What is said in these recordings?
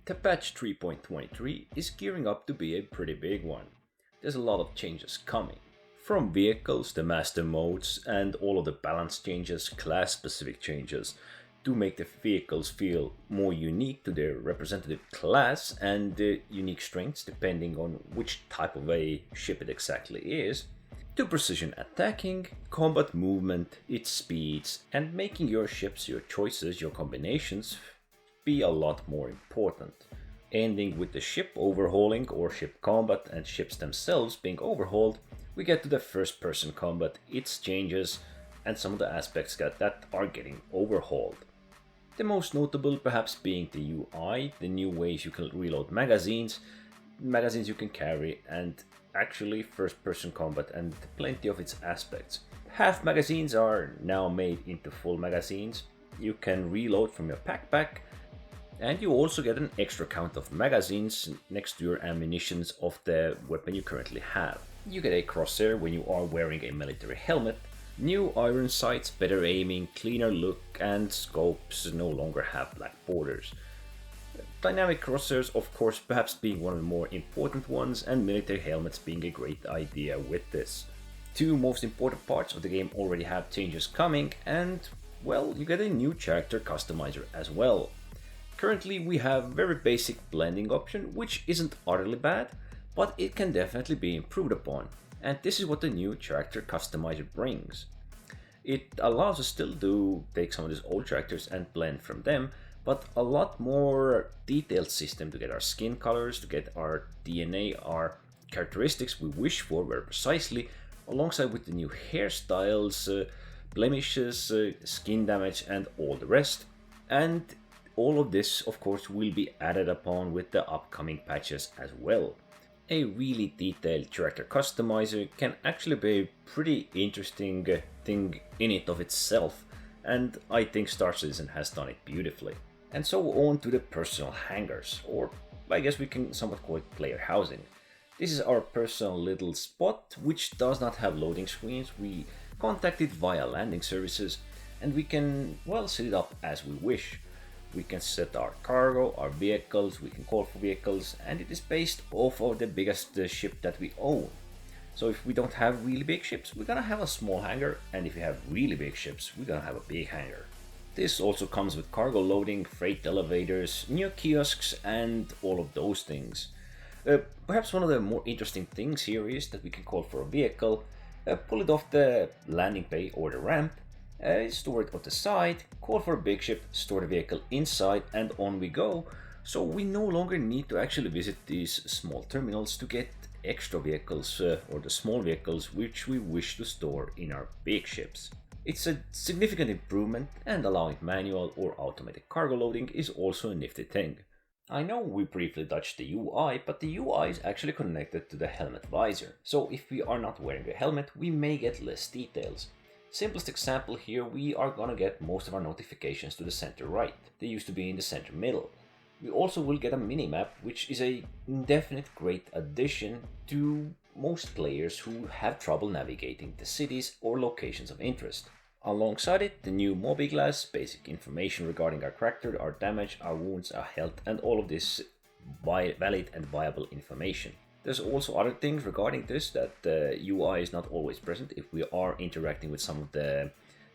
The patch 3.23 is gearing up to be a pretty big one. There's a lot of changes coming. From vehicles, the master modes, and all of the balance changes, class specific changes, to make the vehicles feel more unique to their representative class and the unique strengths depending on which type of a ship it exactly is, to precision attacking, combat movement, its speeds, and making your ships, your choices, your combinations be a lot more important. Ending with the ship overhauling or ship combat and ships themselves being overhauled, we get to the first person combat, its changes, and some of the aspects that are getting overhauled. The most notable perhaps being the UI, the new ways you can reload magazines you can carry, and actually first person combat and plenty of its aspects. Half magazines are now made into full magazines. You can reload from your backpack, and you also get an extra count of magazines next to your ammunitions of the weapon you currently have. You get a crosshair when you are wearing a military helmet, new iron sights, better aiming, cleaner look, and scopes no longer have black borders. Dynamic crosshairs, of course, perhaps being one of the more important ones, and military helmets being a great idea with this. Two most important parts of the game already have changes coming, and, well, you get a new character customizer as well. Currently we have very basic blending option, which isn't utterly bad, but it can definitely be improved upon, and this is what the new character customizer brings. It allows us still to take some of these old characters and blend from them, but a lot more detailed system to get our skin colors, to get our DNA, our characteristics we wish for very precisely, alongside with the new hairstyles, blemishes, skin damage, and all the rest. And all of this, of course, will be added upon with the upcoming patches as well. A really detailed character customizer can actually be a pretty interesting thing in it of itself, and I think Star Citizen has done it beautifully. And so on to the personal hangars, or I guess we can somewhat call it player housing. This is our personal little spot, which does not have loading screens. We contact it via landing services, and we can, well, set it up as we wish. We can set our cargo, our vehicles, we can call for vehicles, and it is based off of the biggest ship that we own. So if we don't have really big ships, we're gonna have a small hangar, and if we have really big ships, we're gonna have a big hangar. This also comes with cargo loading, freight elevators, new kiosks, and all of those things. Perhaps one of the more interesting things here is that we can call for a vehicle, pull it off the landing bay or the ramp, store it on the side, call for a big ship, store the vehicle inside, and on we go. So we no longer need to actually visit these small terminals to get extra vehicles or the small vehicles which we wish to store in our big ships. It's a significant improvement, and allowing manual or automatic cargo loading is also a nifty thing. I know we briefly touched the UI, but the UI is actually connected to the helmet visor. So if we are not wearing a helmet, we may get less details. Simplest example here, we are gonna get most of our notifications to the center right. They used to be in the center middle. We also will get a minimap, which is a definite great addition to most players who have trouble navigating the cities or locations of interest. Alongside it, the new Mobiglass, basic information regarding our character, our damage, our wounds, our health, and all of this valid and viable information. There's also other things regarding this, that the UI is not always present if we are interacting with some of the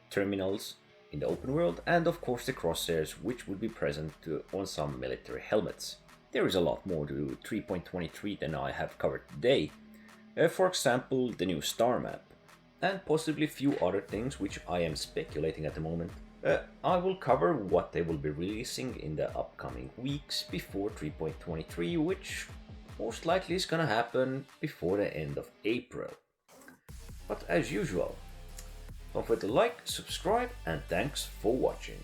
terminals in the open world, and of course the crosshairs, which would be present on some military helmets. There is a lot more to 3.23 than I have covered today. For example, the new star map, and possibly a few other things which I am speculating at the moment. I will cover what they will be releasing in the upcoming weeks before 3.23, which most likely is gonna happen before the end of April. But as usual, don't forget to like, subscribe, and thanks for watching.